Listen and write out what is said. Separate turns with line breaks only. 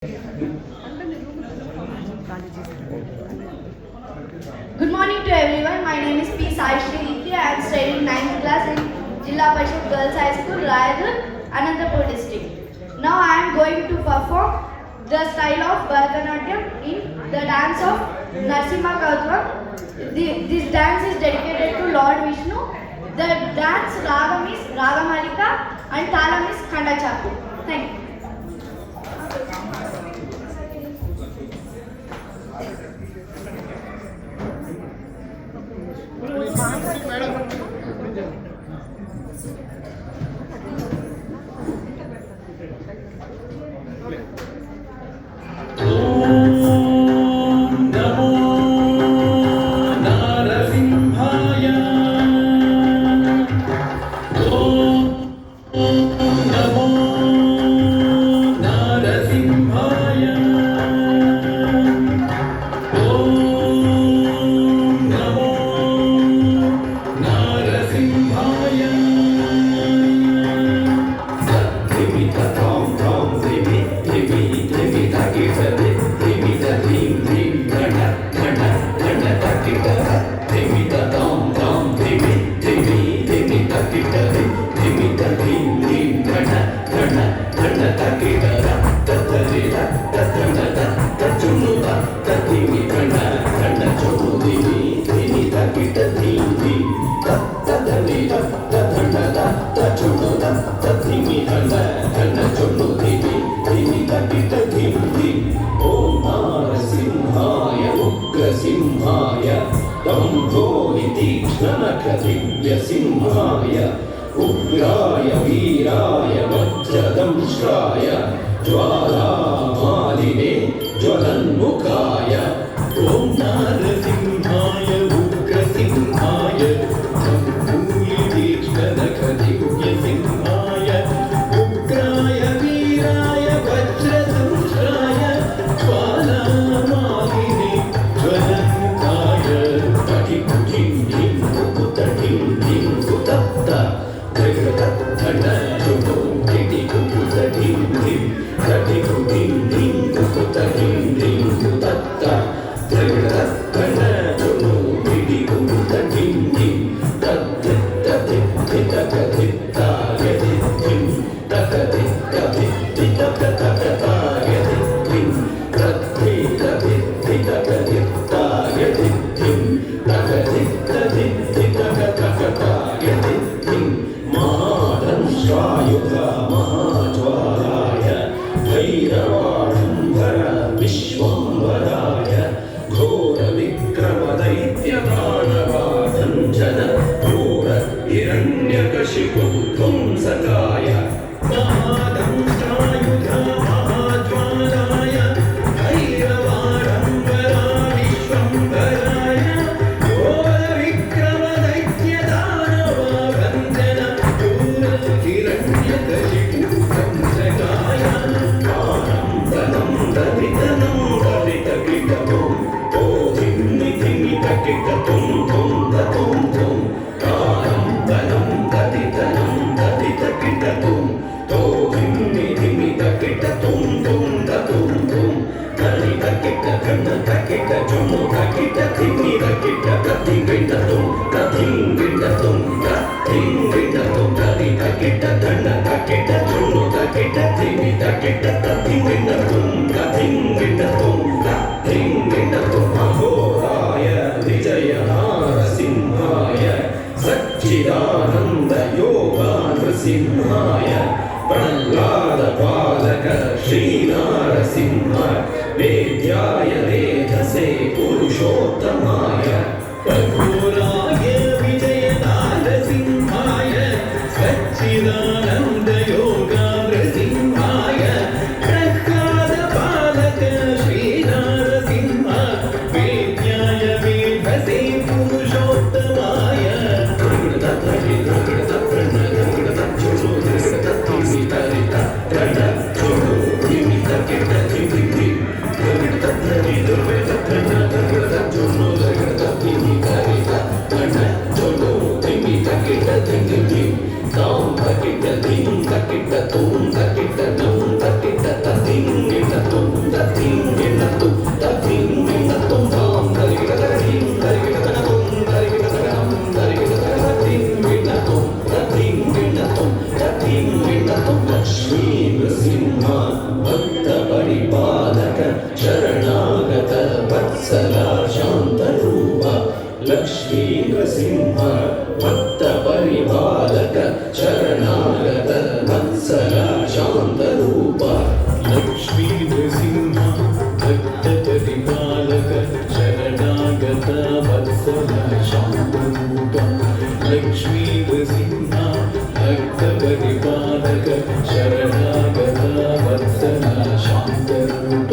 Good morning to everyone. My name is P. Sai Sri. I am studying 9th class in Jilla Parishad Girls High School, Rayagad, Anantapur district. Now I am going to perform the style of Bharatanatyam in the dance of Narsimha Kautvam. This dance is dedicated to Lord Vishnu. The dance ragam is Ragamalika and talam is Khandachapu. Thank you.
सिंहाय उग्राय वीराय वज्रदंष्ट्राय ज्वालामालिने ज्वलन्मुखाय ॐ नारसिंहाय उग्रसिंहाय तीक्ष्णनखदिव्यसिंहाय उग्राय वीराय वज्रदंष्ट्राय ज्वालामालिने ज्वलन्मुखाय विश्वंभराय घोर विक्रम दैत्यदानवाधंजन घोर हिरण्यकशिपु ध्वंसकाय महादंष्ट्रायुध महाज्वालाय भैरवाडंबरा विश्वंभराय घोर विक्रम दैत्यदानवाधंजन घोर हिरण्यकशिपु ध्वंसकाय सच्चिदानंद योगा नृसिंहाय प्रह्लाद बालक श्री नारसिंह वेद्याय वेधसे पुरुषोत्तमाय प्रभुराय विजय नारसिंहाय सच्चिदानंद योगा नृसिंहाय प्रह्लाद बालक Shri Narasimha वेद्याय वेधसे पुरुषोत्तमाय Thank you. Nrusimha ಭಕ್ತ ಪರಿಪಾಲಕ ಶರಣಾಗತ ವತ್ಸಲ ಶಾಂತರೂಪ ಲಕ್ಷ್ಮೀ ನೃಸಿಂಹ ಭಕ್ತ ಪರಿಪಾಲಕ ಶರಣಾಗತ ವತ್ಸಲ ಶಾಂತರೂಪ